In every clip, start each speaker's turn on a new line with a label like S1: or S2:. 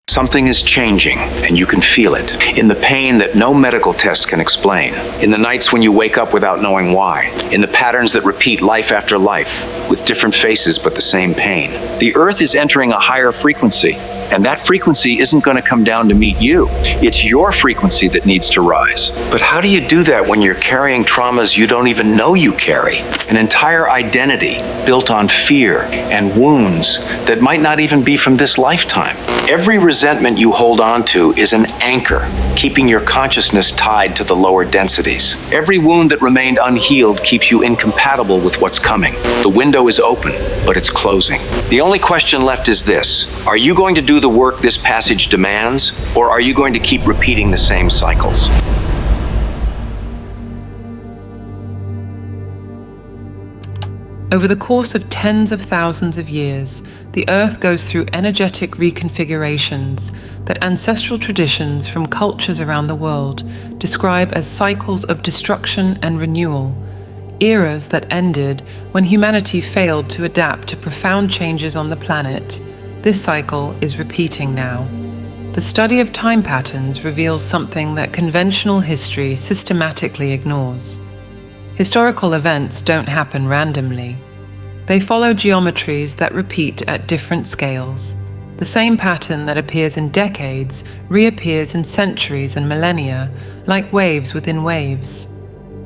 S1: Something is changing, and you can feel it. In the pain that no medical test can explain. In the nights when you wake up without knowing why. In the patterns that repeat life after life, with different faces but the same pain. The Earth is entering a higher frequency, and that frequency isn't going to come down to meet you. It's your frequency that needs to rise. But how do you do that when you're carrying traumas you don't even know you carry? An entire identity built on fear and wounds that might not even be from this lifetime. Every resentment you hold on to is an anchor, keeping your consciousness tied to the lower densities. Every wound that remained unhealed keeps you incompatible with what's coming. The window is open, but it's closing. The only question left is this: are you going to do the work this passage demands, or are you going to keep repeating the same cycles?
S2: Over the course of tens of thousands of years, the Earth goes through energetic reconfigurations that ancestral traditions from cultures around the world describe as cycles of destruction and renewal, eras that ended when humanity failed to adapt to profound changes on the planet. This cycle is repeating now. The study of time patterns reveals something that conventional history systematically ignores. Historical events don't happen randomly. They follow geometries that repeat at different scales. The same pattern that appears in decades reappears in centuries and millennia, like waves within waves.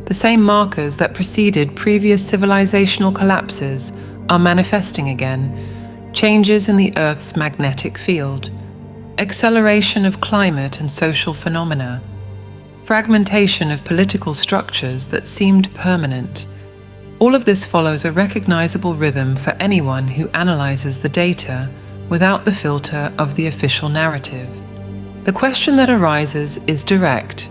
S2: The same markers that preceded previous civilizational collapses are manifesting again. Changes in the Earth's magnetic field, acceleration of climate and social phenomena, fragmentation of political structures that seemed permanent. All of this follows a recognizable rhythm for anyone who analyzes the data without the filter of the official narrative. The question that arises is direct.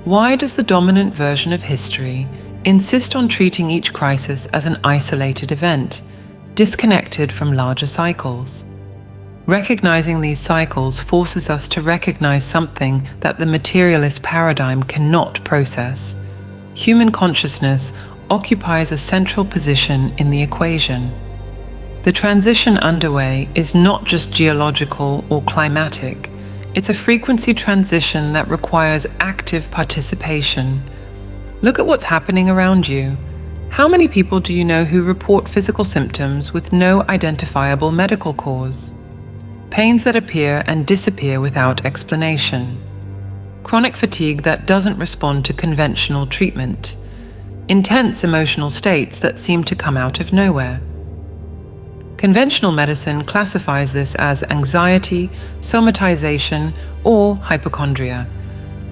S2: Why does the dominant version of history insist on treating each crisis as an isolated event, disconnected from larger cycles? Recognizing these cycles forces us to recognize something that the materialist paradigm cannot process. Human consciousness occupies a central position in the equation. The transition underway is not just geological or climatic. It's a frequency transition that requires active participation. Look at what's happening around you. How many people do you know who report physical symptoms with no identifiable medical cause? Pains that appear and disappear without explanation. Chronic fatigue that doesn't respond to conventional treatment. Intense emotional states that seem to come out of nowhere. Conventional medicine classifies this as anxiety, somatization, or hypochondria.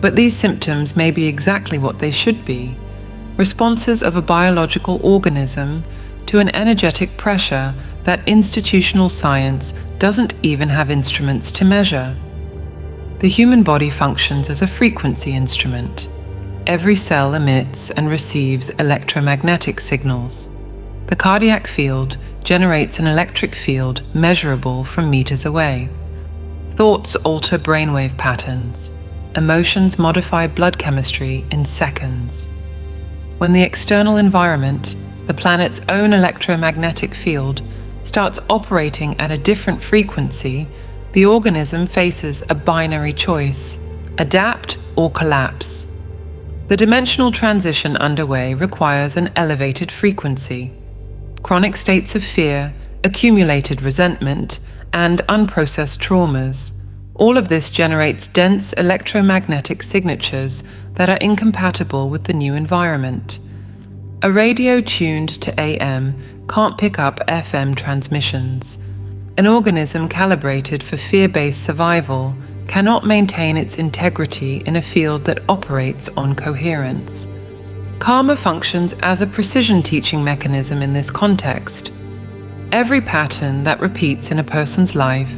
S2: But these symptoms may be exactly what they should be: responses of a biological organism to an energetic pressure that institutional science doesn't even have instruments to measure. The human body functions as a frequency instrument. Every cell emits and receives electromagnetic signals. The cardiac field generates an electric field measurable from meters away. Thoughts alter brainwave patterns. Emotions modify blood chemistry in seconds. When the external environment, the planet's own electromagnetic field, starts operating at a different frequency, the organism faces a binary choice: adapt or collapse. The dimensional transition underway requires an elevated frequency. Chronic states of fear, accumulated resentment, and unprocessed traumas. All of this generates dense electromagnetic signatures that are incompatible with the new environment. A radio tuned to AM can't pick up FM transmissions. An organism calibrated for fear-based survival cannot maintain its integrity in a field that operates on coherence. Karma functions as a precision teaching mechanism in this context. Every pattern that repeats in a person's life,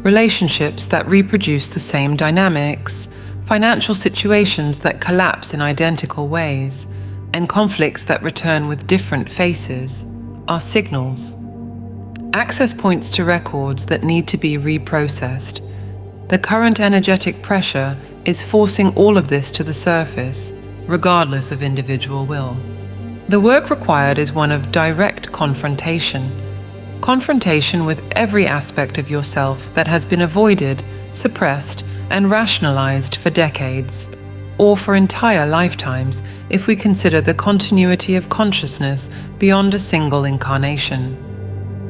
S2: relationships that reproduce the same dynamics, financial situations that collapse in identical ways, and conflicts that return with different faces, are signals. Access points to records that need to be reprocessed. The current energetic pressure is forcing all of this to the surface, regardless of individual will. The work required is one of direct confrontation. Confrontation with every aspect of yourself that has been avoided suppressed, and rationalized for decades, or for entire lifetimes if we consider the continuity of consciousness beyond a single incarnation.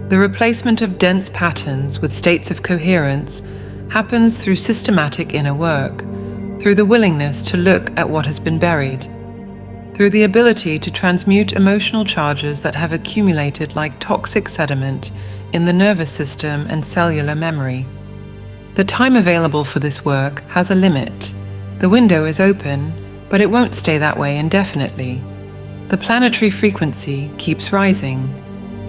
S2: The replacement of dense patterns with states of coherence happens through systematic inner work, through the willingness to look at what has been buried, through the ability to transmute emotional charges that have accumulated like toxic sediment in the nervous system and cellular memory. The time available for this work has a limit. The window is open, but it won't stay that way indefinitely. The planetary frequency keeps rising,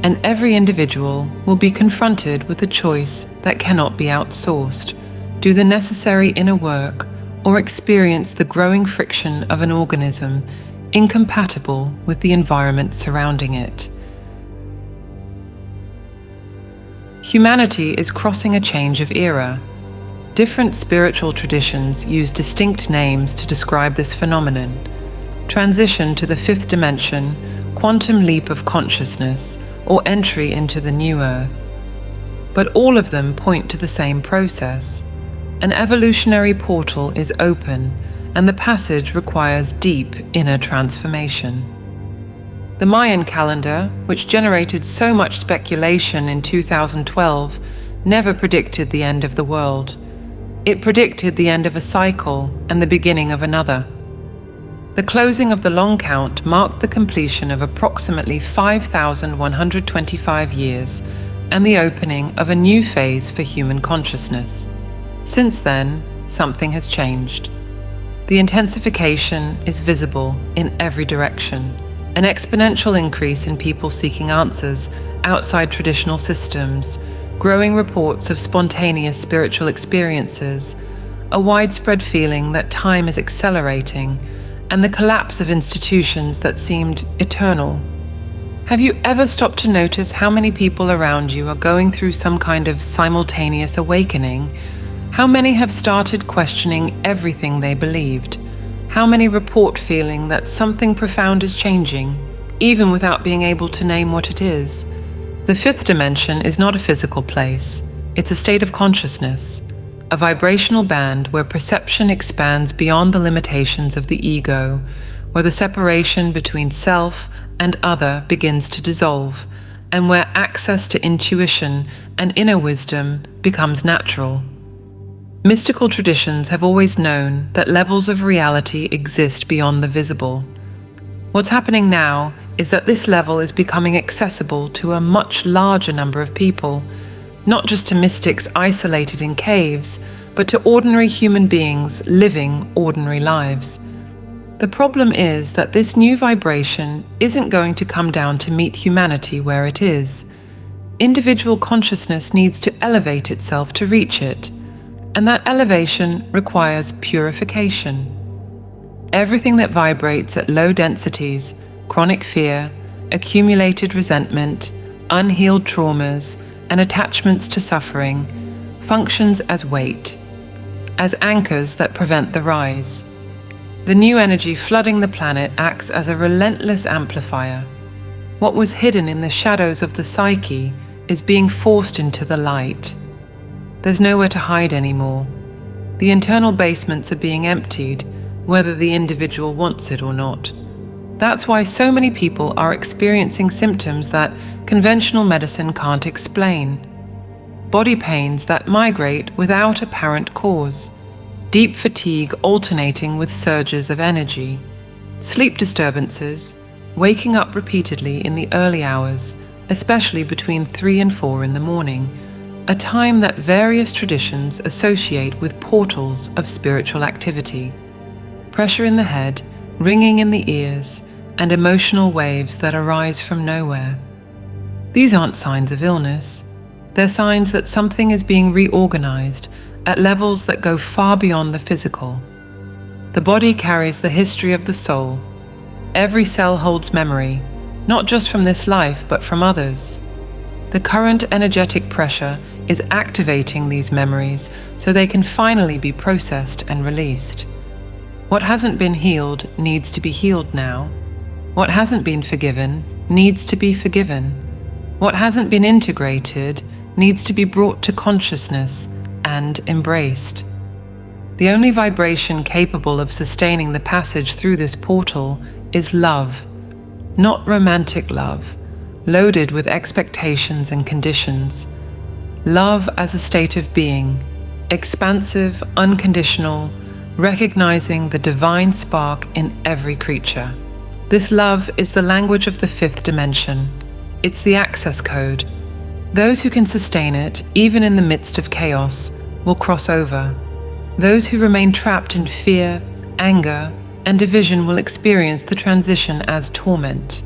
S2: and every individual will be confronted with a choice that cannot be outsourced: do the necessary inner work or experience the growing friction of an organism incompatible with the environment surrounding it. Humanity is crossing a change of era. Different spiritual traditions use distinct names to describe this phenomenon: transition to the fifth dimension, quantum leap of consciousness, or entry into the new earth. But all of them point to the same process. An evolutionary portal is open, and the passage requires deep inner transformation. The Mayan calendar, which generated so much speculation in 2012, never predicted the end of the world. It predicted the end of a cycle and the beginning of another. The closing of the long count marked the completion of approximately 5,125 years and the opening of a new phase for human consciousness. Since then, something has changed. The intensification is visible in every direction, an exponential increase in people seeking answers outside traditional systems, growing reports of spontaneous spiritual experiences, a widespread feeling that time is accelerating, and the collapse of institutions that seemed eternal. Have you ever stopped to notice how many people around you are going through some kind of simultaneous awakening? How many have started questioning everything they believed? How many report feeling that something profound is changing, even without being able to name what it is? The fifth dimension is not a physical place. It's a state of consciousness, a vibrational band where perception expands beyond the limitations of the ego, where the separation between self and other begins to dissolve, and where access to intuition and inner wisdom becomes natural. Mystical traditions have always known that levels of reality exist beyond the visible. What's happening now is that this level is becoming accessible to a much larger number of people, not just to mystics isolated in caves, but to ordinary human beings living ordinary lives. The problem is that this new vibration isn't going to come down to meet humanity where it is. Individual consciousness needs to elevate itself to reach it, and that elevation requires purification. Everything that vibrates at low densities, chronic fear, accumulated resentment, unhealed traumas, and attachments to suffering, functions as weight, as anchors that prevent the rise. The new energy flooding the planet acts as a relentless amplifier. What was hidden in the shadows of the psyche is being forced into the light. There's nowhere to hide anymore. The internal basements are being emptied, whether the individual wants it or not. That's why so many people are experiencing symptoms that conventional medicine can't explain. Body pains that migrate without apparent cause. Deep fatigue alternating with surges of energy. Sleep disturbances, waking up repeatedly in the early hours, especially between 3 and 4 in the morning, a time that various traditions associate with portals of spiritual activity. Pressure in the head, ringing in the ears, and emotional waves that arise from nowhere. These aren't signs of illness. They're signs that something is being reorganized at levels that go far beyond the physical. The body carries the history of the soul. Every cell holds memory, not just from this life, but from others. The current energetic pressure is activating these memories so they can finally be processed and released. What hasn't been healed needs to be healed now. What hasn't been forgiven needs to be forgiven. What hasn't been integrated needs to be brought to consciousness and embraced. The only vibration capable of sustaining the passage through this portal is love, not romantic love, loaded with expectations and conditions. Love as a state of being, expansive, unconditional, recognizing the divine spark in every creature. This love is the language of the fifth dimension. It's the access code. Those who can sustain it, even in the midst of chaos, will cross over. Those who remain trapped in fear, anger, and division will experience the transition as torment.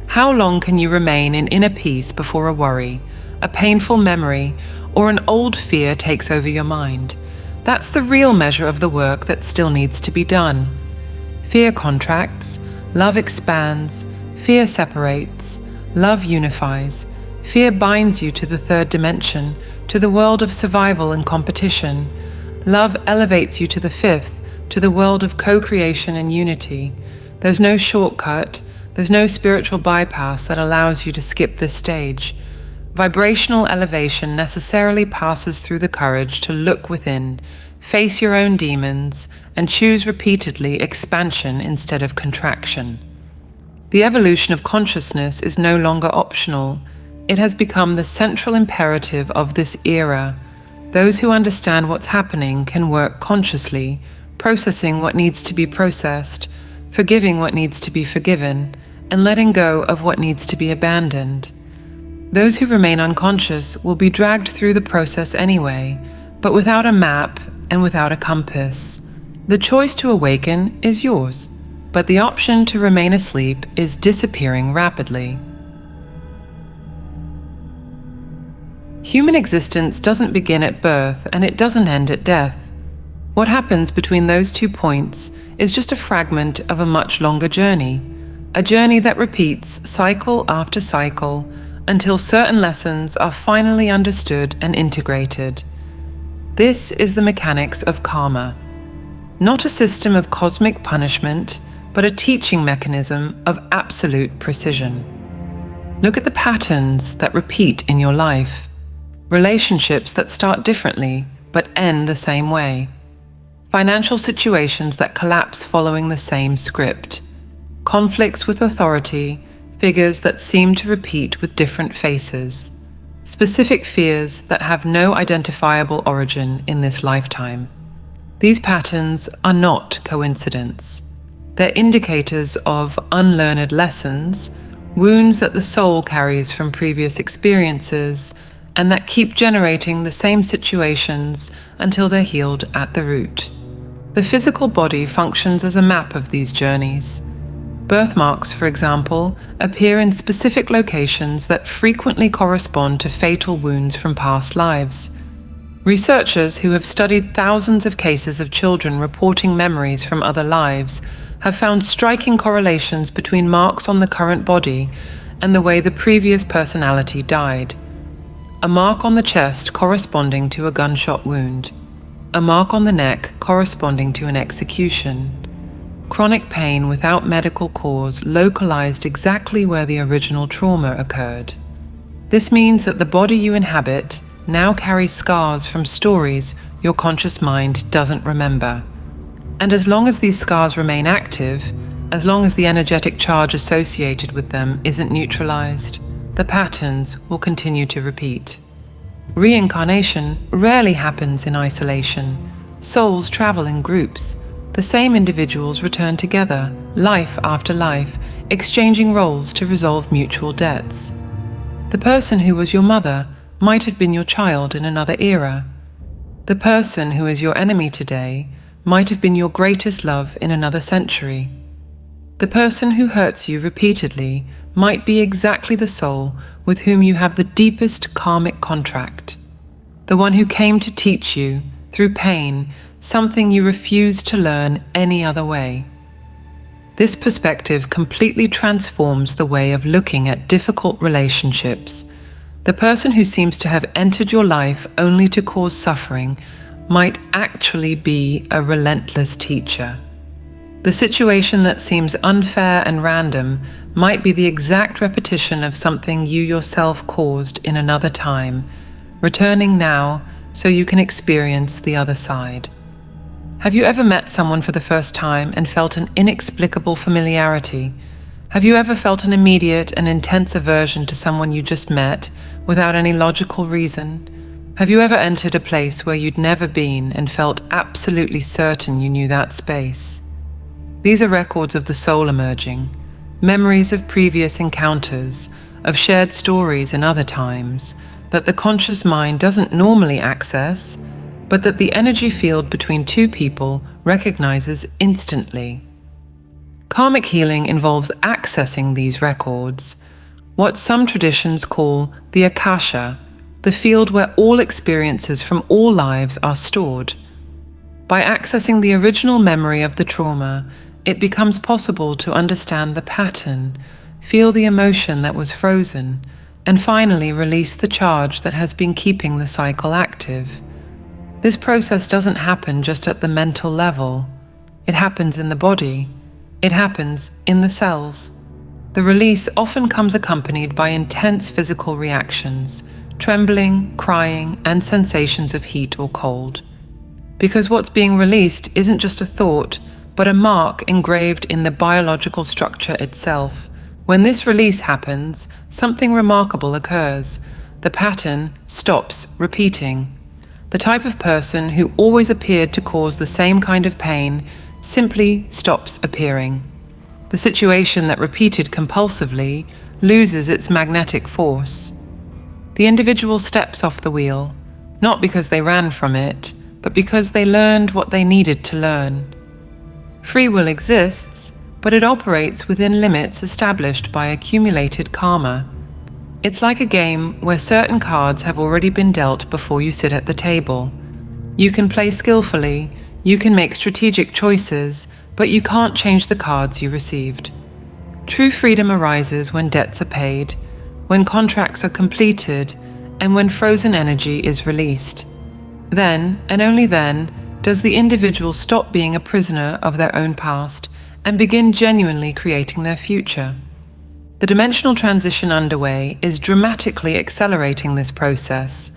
S2: How long can you remain in inner peace before a worry, a painful memory, or an old fear takes over your mind? That's the real measure of the work that still needs to be done. Fear contracts, love expands, fear separates, love unifies. Fear binds you to the third dimension, to the world of survival and competition. Love elevates you to the fifth, to the world of co-creation and unity. There's no shortcut, there's no spiritual bypass that allows you to skip this stage. Vibrational elevation necessarily passes through the courage to look within, face your own demons, and choose repeatedly expansion instead of contraction. The evolution of consciousness is no longer optional. It has become the central imperative of this era. Those who understand what's happening can work consciously, processing what needs to be processed, forgiving what needs to be forgiven, and letting go of what needs to be abandoned. Those who remain unconscious will be dragged through the process anyway, but without a map and without a compass. The choice to awaken is yours, but the option to remain asleep is disappearing rapidly. Human existence doesn't begin at birth and it doesn't end at death. What happens between those 2 points is just a fragment of a much longer journey, a journey that repeats cycle after cycle until certain lessons are finally understood and integrated. This is the mechanics of karma. Not a system of cosmic punishment, but a teaching mechanism of absolute precision. Look at the patterns that repeat in your life. Relationships that start differently, but end the same way. Financial situations that collapse following the same script. Conflicts with authority, figures that seem to repeat with different faces. Specific fears that have no identifiable origin in this lifetime. These patterns are not coincidence. They're indicators of unlearned lessons, wounds that the soul carries from previous experiences, and that keep generating the same situations until they're healed at the root. The physical body functions as a map of these journeys. Birthmarks, for example, appear in specific locations that frequently correspond to fatal wounds from past lives. Researchers who have studied thousands of cases of children reporting memories from other lives have found striking correlations between marks on the current body and the way the previous personality died. A mark on the chest corresponding to a gunshot wound. A mark on the neck corresponding to an execution. Chronic pain without medical cause localized exactly where the original trauma occurred. This means that the body you inhabit now carries scars from stories your conscious mind doesn't remember. And as long as these scars remain active, as long as the energetic charge associated with them isn't neutralized, the patterns will continue to repeat. Reincarnation rarely happens in isolation. Souls travel in groups. The same individuals return together, life after life, exchanging roles to resolve mutual debts. The person who was your mother might have been your child in another era. The person who is your enemy today might have been your greatest love in another century. The person who hurts you repeatedly might be exactly the soul with whom you have the deepest karmic contract. The one who came to teach you, through pain, something you refuse to learn any other way. This perspective completely transforms the way of looking at difficult relationships. The person who seems to have entered your life only to cause suffering might actually be a relentless teacher. The situation that seems unfair and random might be the exact repetition of something you yourself caused in another time, returning now so you can experience the other side. Have you ever met someone for the first time and felt an inexplicable familiarity? Have you ever felt an immediate and intense aversion to someone you just met without any logical reason? Have you ever entered a place where you'd never been and felt absolutely certain you knew that space? These are records of the soul emerging, memories of previous encounters, of shared stories in other times that the conscious mind doesn't normally access, but that the energy field between two people recognizes instantly. Karmic healing involves accessing these records, what some traditions call the Akasha, the field where all experiences from all lives are stored. By accessing the original memory of the trauma, it becomes possible to understand the pattern, feel the emotion that was frozen, and finally release the charge that has been keeping the cycle active. This process doesn't happen just at the mental level. It happens in the body. It happens in the cells. The release often comes accompanied by intense physical reactions, trembling, crying, and sensations of heat or cold. Because what's being released isn't just a thought, but a mark engraved in the biological structure itself. When this release happens, something remarkable occurs. The pattern stops repeating. The type of person who always appeared to cause the same kind of pain simply stops appearing. The situation that repeated compulsively loses its magnetic force. The individual steps off the wheel, not because they ran from it, but because they learned what they needed to learn. Free will exists, but it operates within limits established by accumulated karma. It's like a game where certain cards have already been dealt before you sit at the table. You can play skillfully, you can make strategic choices, but you can't change the cards you received. True freedom arises when debts are paid, when contracts are completed, and when frozen energy is released. Then, and only then, does the individual stop being a prisoner of their own past and begin genuinely creating their future. The dimensional transition underway is dramatically accelerating this process.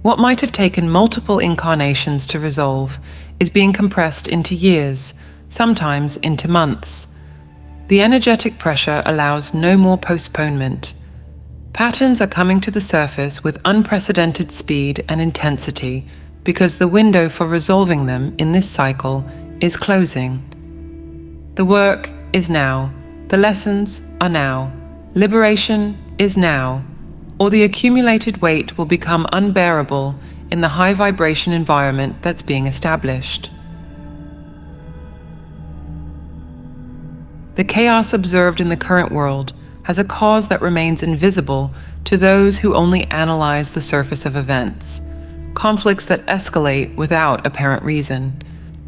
S2: What might have taken multiple incarnations to resolve is being compressed into years, sometimes into months. The energetic pressure allows no more postponement. Patterns are coming to the surface with unprecedented speed and intensity because the window for resolving them in this cycle is closing. The work is now. The lessons are now. Liberation is now, or the accumulated weight will become unbearable in the high vibration environment that's being established. The chaos observed in the current world has a cause that remains invisible to those who only analyze the surface of events. Conflicts that escalate without apparent reason.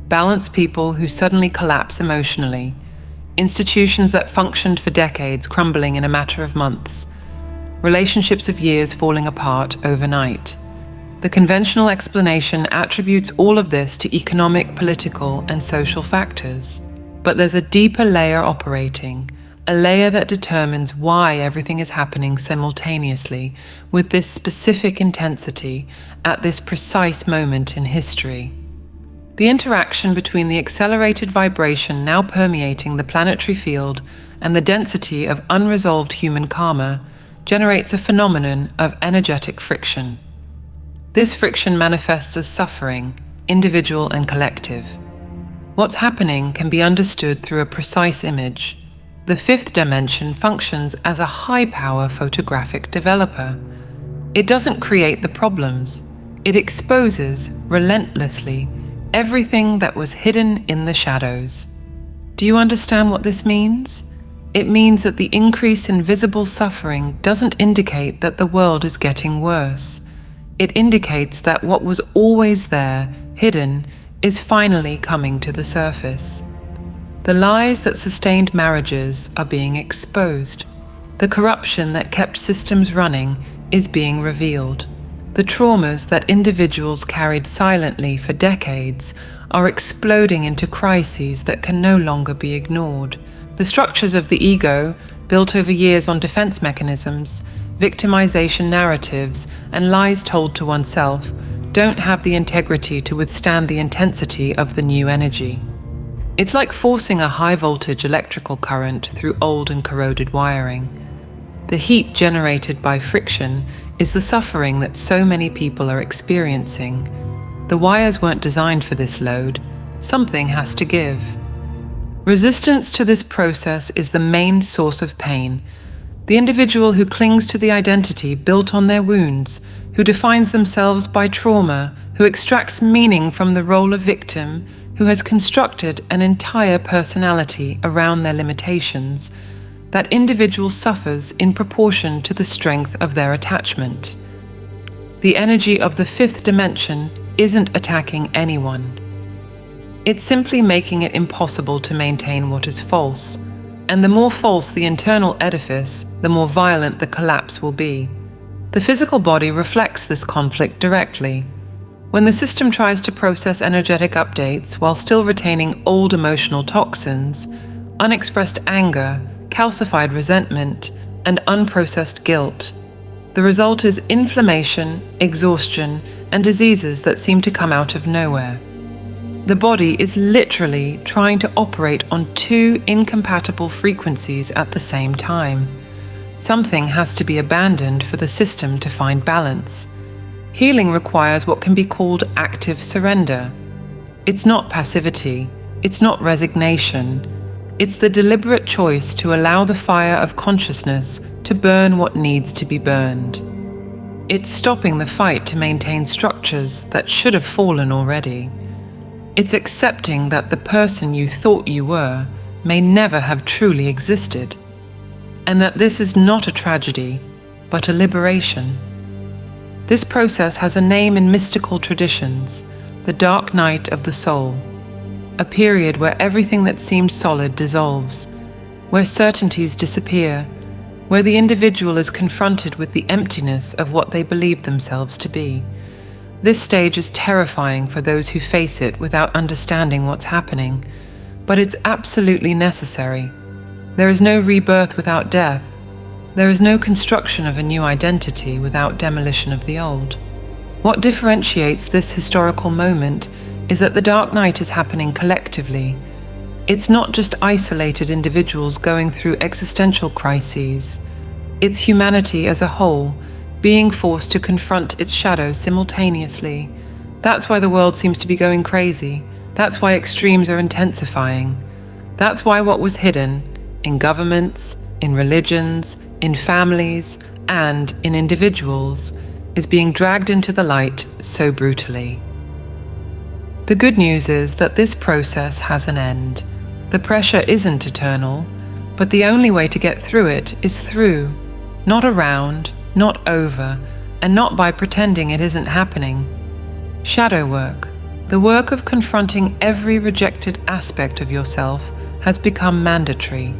S2: Balanced people who suddenly collapse emotionally. Institutions that functioned for decades crumbling in a matter of months. Relationships of years falling apart overnight. The conventional explanation attributes all of this to economic, political, and social factors. But there's a deeper layer operating, a layer that determines why everything is happening simultaneously with this specific intensity at this precise moment in history. The interaction between the accelerated vibration now permeating the planetary field and the density of unresolved human karma generates a phenomenon of energetic friction. This friction manifests as suffering, individual and collective. What's happening can be understood through a precise image. The fifth dimension functions as a high-power photographic developer. It doesn't create the problems. It exposes, relentlessly, everything that was hidden in the shadows. Do you understand what this means? It means that the increase in visible suffering doesn't indicate that the world is getting worse. It indicates that what was always there, hidden, is finally coming to the surface. The lies that sustained marriages are being exposed. The corruption that kept systems running is being revealed. The traumas that individuals carried silently for decades are exploding into crises that can no longer be ignored. The structures of the ego, built over years on defense mechanisms, victimization narratives, and lies told to oneself, don't have the integrity to withstand the intensity of the new energy. It's like forcing a high-voltage electrical current through old and corroded wiring. The heat generated by friction is the suffering that so many people are experiencing. The wires weren't designed for this load. Something has to give. Resistance to this process is the main source of pain. The individual who clings to the identity built on their wounds, who defines themselves by trauma, who extracts meaning from the role of victim, who has constructed an entire personality around their limitations, that individual suffers in proportion to the strength of their attachment. The energy of the fifth dimension isn't attacking anyone. It's simply making it impossible to maintain what is false, and the more false the internal edifice, the more violent the collapse will be. The physical body reflects this conflict directly. When the system tries to process energetic updates while still retaining old emotional toxins, unexpressed anger, calcified resentment, and unprocessed guilt, the result is inflammation, exhaustion, and diseases that seem to come out of nowhere. The body is literally trying to operate on two incompatible frequencies at the same time. Something has to be abandoned for the system to find balance. Healing requires what can be called active surrender. It's not passivity, it's not resignation. It's the deliberate choice to allow the fire of consciousness to burn what needs to be burned. It's stopping the fight to maintain structures that should have fallen already. It's accepting that the person you thought you were may never have truly existed, and that this is not a tragedy, but a liberation. This process has a name in mystical traditions, the dark night of the soul, a period where everything that seemed solid dissolves, where certainties disappear, where the individual is confronted with the emptiness of what they believe themselves to be. This stage is terrifying for those who face it without understanding what's happening, but it's absolutely necessary. There is no rebirth without death. There is no construction of a new identity without demolition of the old. What differentiates this historical moment is that the dark night is happening collectively. It's not just isolated individuals going through existential crises. It's humanity as a whole, being forced to confront its shadows simultaneously. That's why the world seems to be going crazy. That's why extremes are intensifying. That's why what was hidden, in governments, in religions, in families, and in individuals, is being dragged into the light so brutally. The good news is that this process has an end. The pressure isn't eternal, but the only way to get through it is through, not around, not over, and not by pretending it isn't happening. Shadow work, the work of confronting every rejected aspect of yourself, has become mandatory.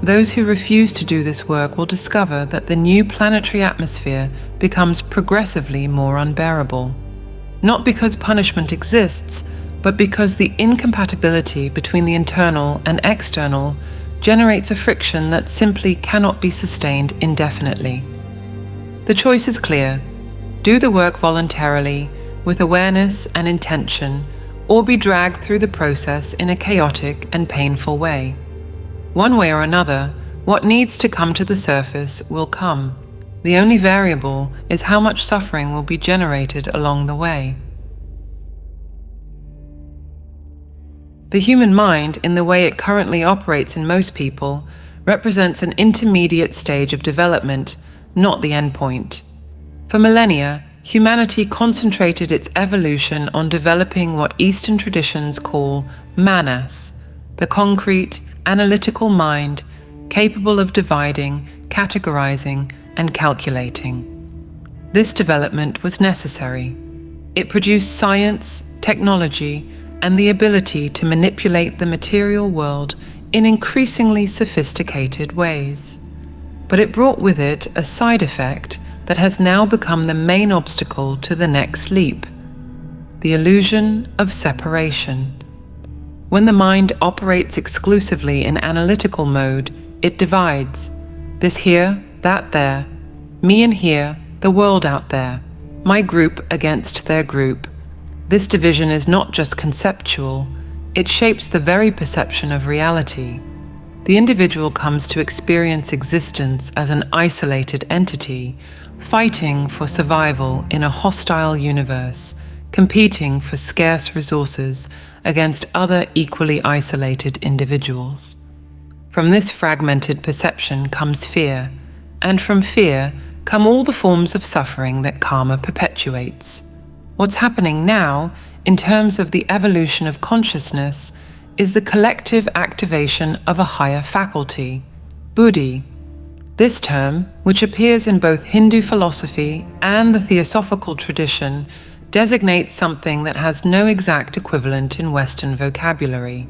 S2: Those who refuse to do this work will discover that the new planetary atmosphere becomes progressively more unbearable. Not because punishment exists, but because the incompatibility between the internal and external generates a friction that simply cannot be sustained indefinitely. The choice is clear. Do the work voluntarily, with awareness and intention, or be dragged through the process in a chaotic and painful way. One way or another, what needs to come to the surface will come. The only variable is how much suffering will be generated along the way. The human mind, in the way it currently operates in most people, represents an intermediate stage of development, not the endpoint. For millennia, humanity concentrated its evolution on developing what Eastern traditions call manas, the concrete, analytical mind capable of dividing, categorizing, and calculating. This development was necessary. It produced science, technology, and the ability to manipulate the material world in increasingly sophisticated ways. But it brought with it a side effect that has now become the main obstacle to the next leap: the illusion of separation. When the mind operates exclusively in analytical mode, it divides. This here, that there, me in here, the world out there. my group against their group. This division is not just conceptual, it shapes the very perception of reality. The individual comes to experience existence as an isolated entity, fighting for survival in a hostile universe, competing for scarce resources against other equally isolated individuals. From this fragmented perception comes fear, and from fear come all the forms of suffering that karma perpetuates. What's happening now, in terms of the evolution of consciousness, is the collective activation of a higher faculty, buddhi. This term, which appears in both Hindu philosophy and the theosophical tradition, designates something that has no exact equivalent in Western vocabulary.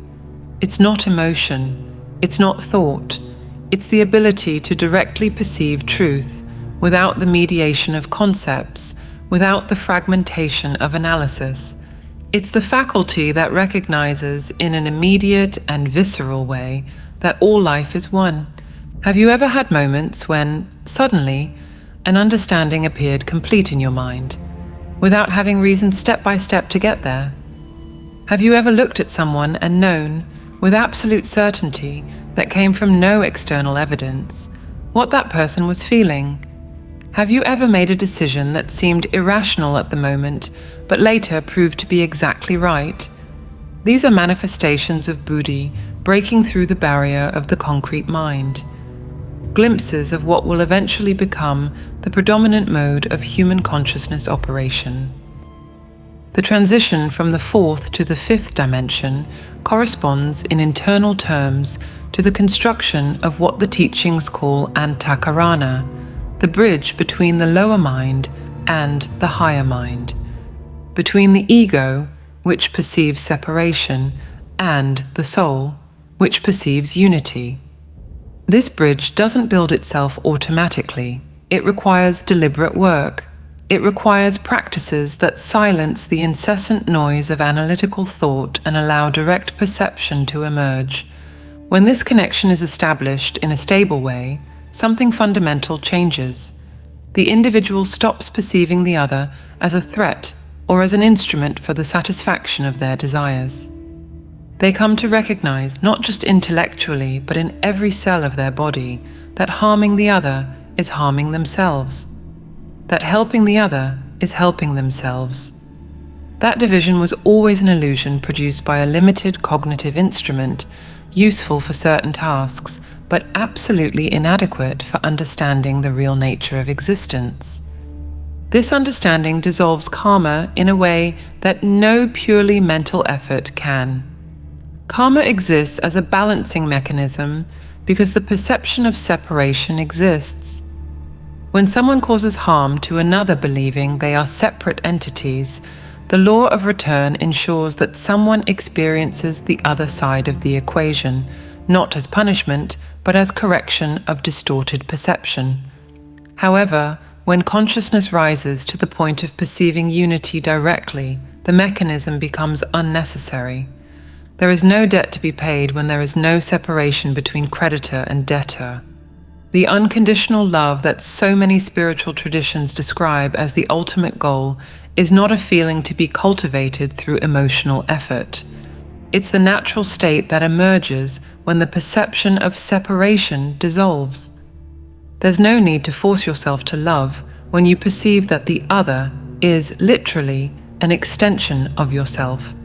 S2: It's not emotion, it's not thought, it's the ability to directly perceive truth without the mediation of concepts, without the fragmentation of analysis. It's the faculty that recognizes in an immediate and visceral way that all life is one. Have you ever had moments when, suddenly, an understanding appeared complete in your mind, without having reasoned step by step to get there? Have you ever looked at someone and known, with absolute certainty that came from no external evidence, what that person was feeling? Have you ever made a decision that seemed irrational at the moment, but later proved to be exactly right? These are manifestations of buddhi breaking through the barrier of the concrete mind. Glimpses of what will eventually become the predominant mode of human consciousness operation. The transition from the fourth to the fifth dimension corresponds in internal terms to the construction of what the teachings call antakarana, the bridge between the lower mind and the higher mind, between the ego, which perceives separation, and the soul, which perceives unity. This bridge doesn't build itself automatically. It requires deliberate work. It requires practices that silence the incessant noise of analytical thought and allow direct perception to emerge. When this connection is established in a stable way, something fundamental changes. The individual stops perceiving the other as a threat or as an instrument for the satisfaction of their desires. They come to recognize, not just intellectually, but in every cell of their body, that harming the other is harming themselves, that helping the other is helping themselves. That division was always an illusion produced by a limited cognitive instrument, useful for certain tasks, but absolutely inadequate for understanding the real nature of existence. This understanding dissolves karma in a way that no purely mental effort can. Karma exists as a balancing mechanism because the perception of separation exists. When someone causes harm to another believing they are separate entities, the law of return ensures that someone experiences the other side of the equation, not as punishment, but as correction of distorted perception. However, when consciousness rises to the point of perceiving unity directly, the mechanism becomes unnecessary. There is no debt to be paid when there is no separation between creditor and debtor. The unconditional love that so many spiritual traditions describe as the ultimate goal is not a feeling to be cultivated through emotional effort. It's the natural state that emerges when the perception of separation dissolves. There's no need to force yourself to love when you perceive that the other is literally an extension of yourself.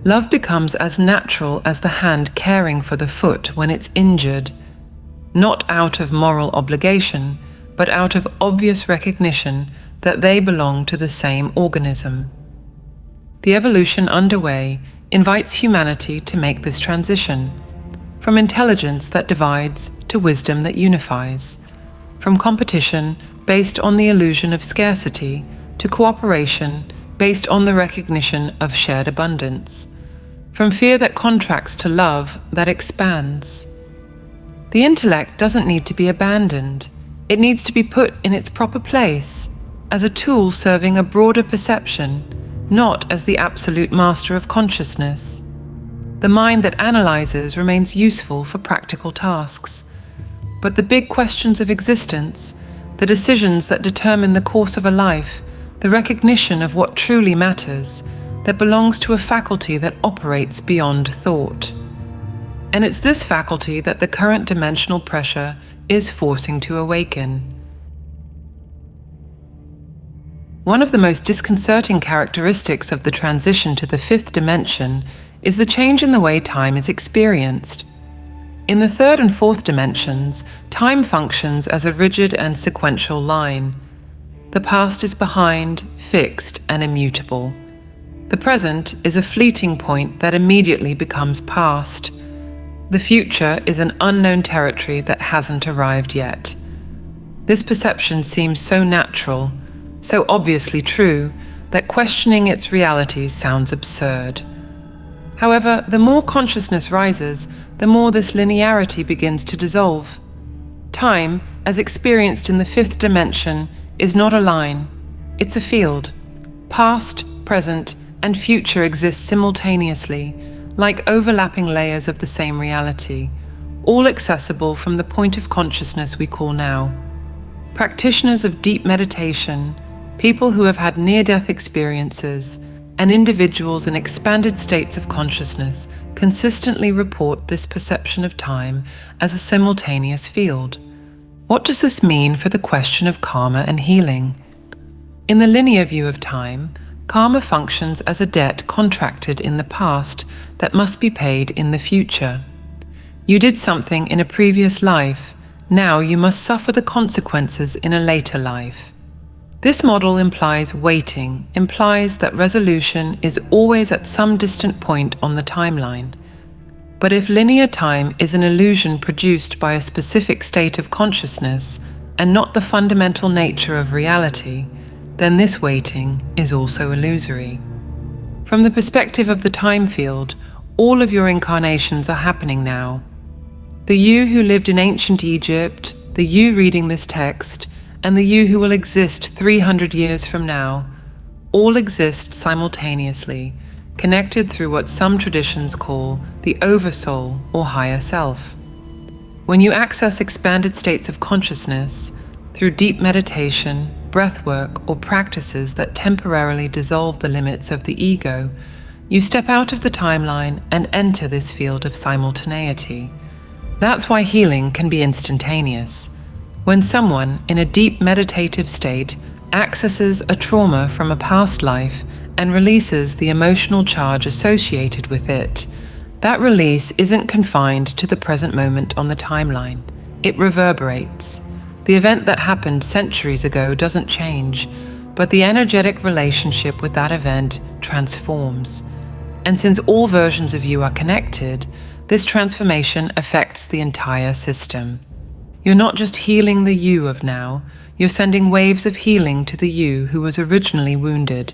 S2: Love becomes as natural as the hand caring for the foot when it's injured, not out of moral obligation, but out of obvious recognition that they belong to the same organism. The evolution underway invites humanity to make this transition, from intelligence that divides to wisdom that unifies, from competition based on the illusion of scarcity to cooperation based on the recognition of shared abundance, from fear that contracts to love that expands. The intellect doesn't need to be abandoned. It needs to be put in its proper place, as a tool serving a broader perception, not as the absolute master of consciousness. The mind that analyzes remains useful for practical tasks, but the big questions of existence, the decisions that determine the course of a life, the recognition of what truly matters, that belongs to a faculty that operates beyond thought. And it's this faculty that the current dimensional pressure is forcing to awaken. One of the most disconcerting characteristics of the transition to the fifth dimension is the change in the way time is experienced. In the third and fourth dimensions, time functions as a rigid and sequential line. The past is behind, fixed, and immutable. The present is a fleeting point that immediately becomes past. The future is an unknown territory that hasn't arrived yet. This perception seems so natural, so obviously true, that questioning its reality sounds absurd. However, the more consciousness rises, the more this linearity begins to dissolve. Time, as experienced in the fifth dimension, is not a line, it's a field. Past, present, and future exist simultaneously, like overlapping layers of the same reality, all accessible from the point of consciousness we call now. Practitioners of deep meditation, people who have had near-death experiences, and individuals in expanded states of consciousness consistently report this perception of time as a simultaneous field. What does this mean for the question of karma and healing? In the linear view of time, karma functions as a debt contracted in the past that must be paid in the future. You did something in a previous life, now you must suffer the consequences in a later life. This model implies waiting, implies that resolution is always at some distant point on the timeline. But if linear time is an illusion produced by a specific state of consciousness and not the fundamental nature of reality, then this waiting is also illusory. From the perspective of the time field, all of your incarnations are happening now. The you who lived in ancient Egypt, the you reading this text, and the you who will exist 300 years from now, all exist simultaneously, connected through what some traditions call the oversoul or higher self. When you access expanded states of consciousness, through deep meditation, breathwork, or practices that temporarily dissolve the limits of the ego, you step out of the timeline and enter this field of simultaneity. That's why healing can be instantaneous. When someone, in a deep meditative state, accesses a trauma from a past life and releases the emotional charge associated with it, that release isn't confined to the present moment on the timeline. It reverberates. The event that happened centuries ago doesn't change, but the energetic relationship with that event transforms. And since all versions of you are connected, this transformation affects the entire system. You're not just healing the you of now, you're sending waves of healing to the you who was originally wounded,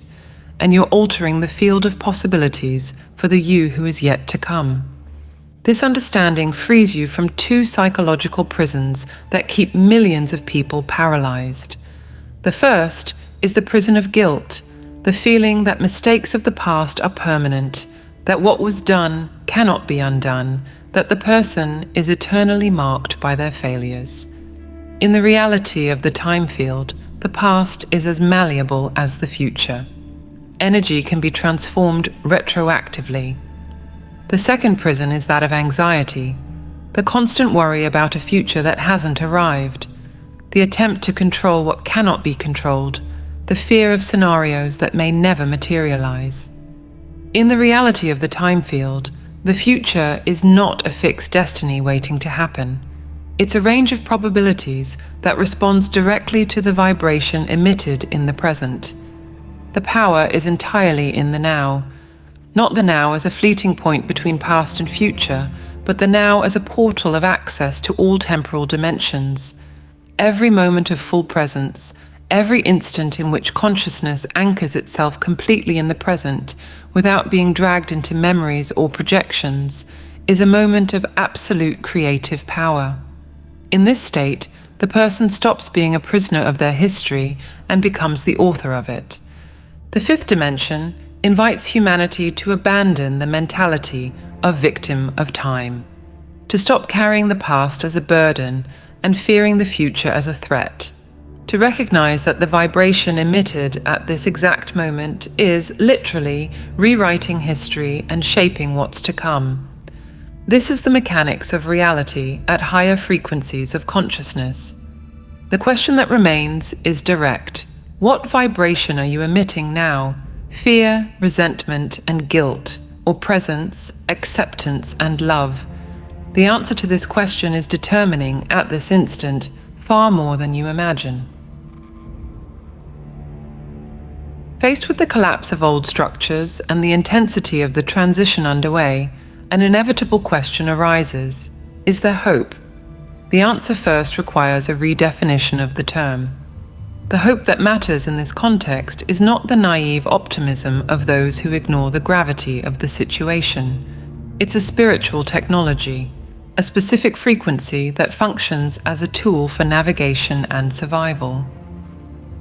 S2: and you're altering the field of possibilities for the you who is yet to come. This understanding frees you from two psychological prisons that keep millions of people paralyzed. The first is the prison of guilt, the feeling that mistakes of the past are permanent, that what was done cannot be undone, that the person is eternally marked by their failures. In the reality of the time field, the past is as malleable as the future. Energy can be transformed retroactively. The second prison is that of anxiety, the constant worry about a future that hasn't arrived, the attempt to control what cannot be controlled, the fear of scenarios that may never materialize. In the reality of the time field, the future is not a fixed destiny waiting to happen. It's a range of probabilities that responds directly to the vibration emitted in the present. The power is entirely in the now, not the now as a fleeting point between past and future, but the now as a portal of access to all temporal dimensions. Every moment of full presence, every instant in which consciousness anchors itself completely in the present, without being dragged into memories or projections, is a moment of absolute creative power. In this state, the person stops being a prisoner of their history and becomes the author of it. The fifth dimension invites humanity to abandon the mentality of victim of time, to stop carrying the past as a burden and fearing the future as a threat. To recognize that the vibration emitted at this exact moment is literally rewriting history and shaping what's to come. This is the mechanics of reality at higher frequencies of consciousness. The question that remains is direct. What vibration are you emitting now? Fear, resentment, and guilt, or presence, acceptance, and love? The answer to this question is determining, at this instant, far more than you imagine. Faced with the collapse of old structures and the intensity of the transition underway, an inevitable question arises. Is there hope? The answer first requires a redefinition of the term. The hope that matters in this context is not the naive optimism of those who ignore the gravity of the situation. It's a spiritual technology, a specific frequency that functions as a tool for navigation and survival.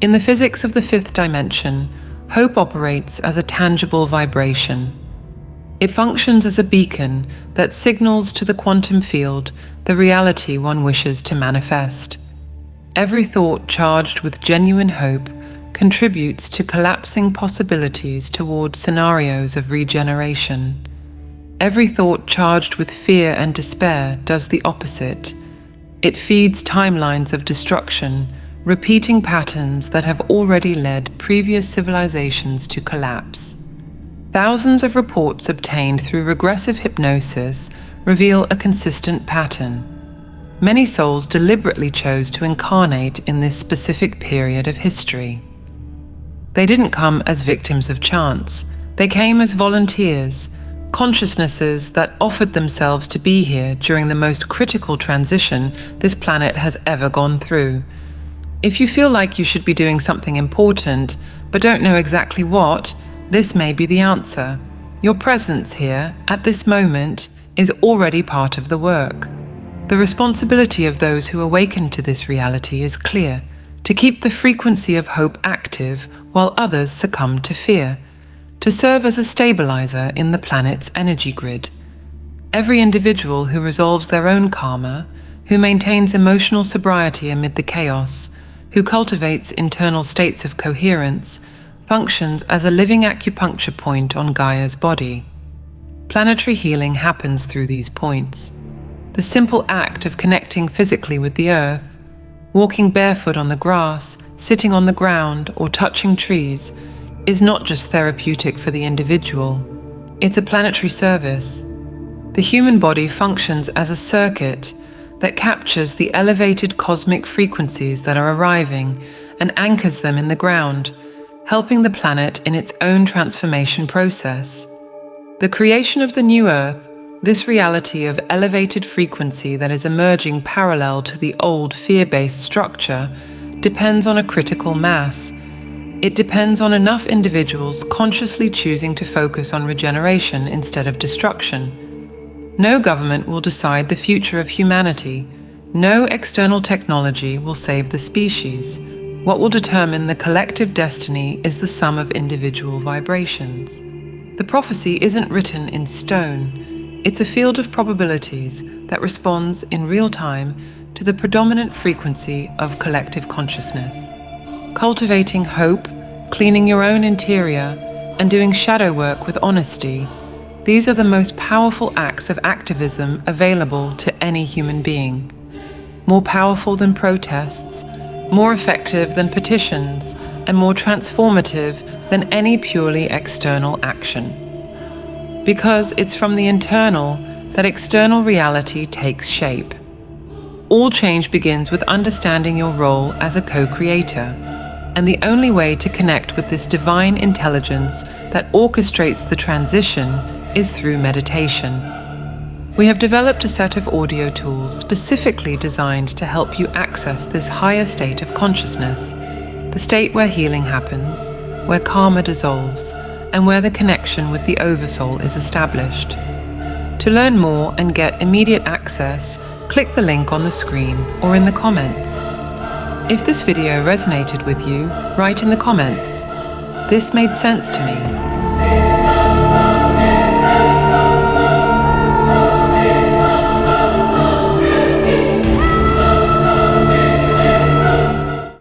S2: In the physics of the fifth dimension, hope operates as a tangible vibration. It functions as a beacon that signals to the quantum field the reality one wishes to manifest. Every thought charged with genuine hope contributes to collapsing possibilities toward scenarios of regeneration. Every thought charged with fear and despair does the opposite. It feeds timelines of destruction, repeating patterns that have already led previous civilizations to collapse. Thousands of reports obtained through regressive hypnosis reveal a consistent pattern. Many souls deliberately chose to incarnate in this specific period of history. They didn't come as victims of chance. They came as volunteers, consciousnesses that offered themselves to be here during the most critical transition this planet has ever gone through. If you feel like you should be doing something important, but don't know exactly what, this may be the answer. Your presence here, at this moment, is already part of the work. The responsibility of those who awaken to this reality is clear: to keep the frequency of hope active while others succumb to fear, to serve as a stabilizer in the planet's energy grid. Every individual who resolves their own karma, who maintains emotional sobriety amid the chaos, who cultivates internal states of coherence, functions as a living acupuncture point on Gaia's body. Planetary healing happens through these points. The simple act of connecting physically with the earth, walking barefoot on the grass, sitting on the ground, or touching trees, is not just therapeutic for the individual. It's a planetary service. The human body functions as a circuit that captures the elevated cosmic frequencies that are arriving and anchors them in the ground, helping the planet in its own transformation process. The creation of the new Earth, this reality of elevated frequency that is emerging parallel to the old fear-based structure, depends on a critical mass. It depends on enough individuals consciously choosing to focus on regeneration instead of destruction. No government will decide the future of humanity. No external technology will save the species. What will determine the collective destiny is the sum of individual vibrations. The prophecy isn't written in stone. It's a field of probabilities that responds in real time to the predominant frequency of collective consciousness. Cultivating hope, cleaning your own interior, and doing shadow work with honesty, these are the most powerful acts of activism available to any human being. More powerful than protests, more effective than petitions, and more transformative than any purely external action. Because it's from the internal that external reality takes shape. All change begins with understanding your role as a co-creator, and the only way to connect with this divine intelligence that orchestrates the transition is through meditation. We have developed a set of audio tools specifically designed to help you access this higher state of consciousness, the state where healing happens, where karma dissolves, and where the connection with the Oversoul is established. To learn more and get immediate access, click the link on the screen or in the comments. If this video resonated with you, write in the comments, "This made sense to me,"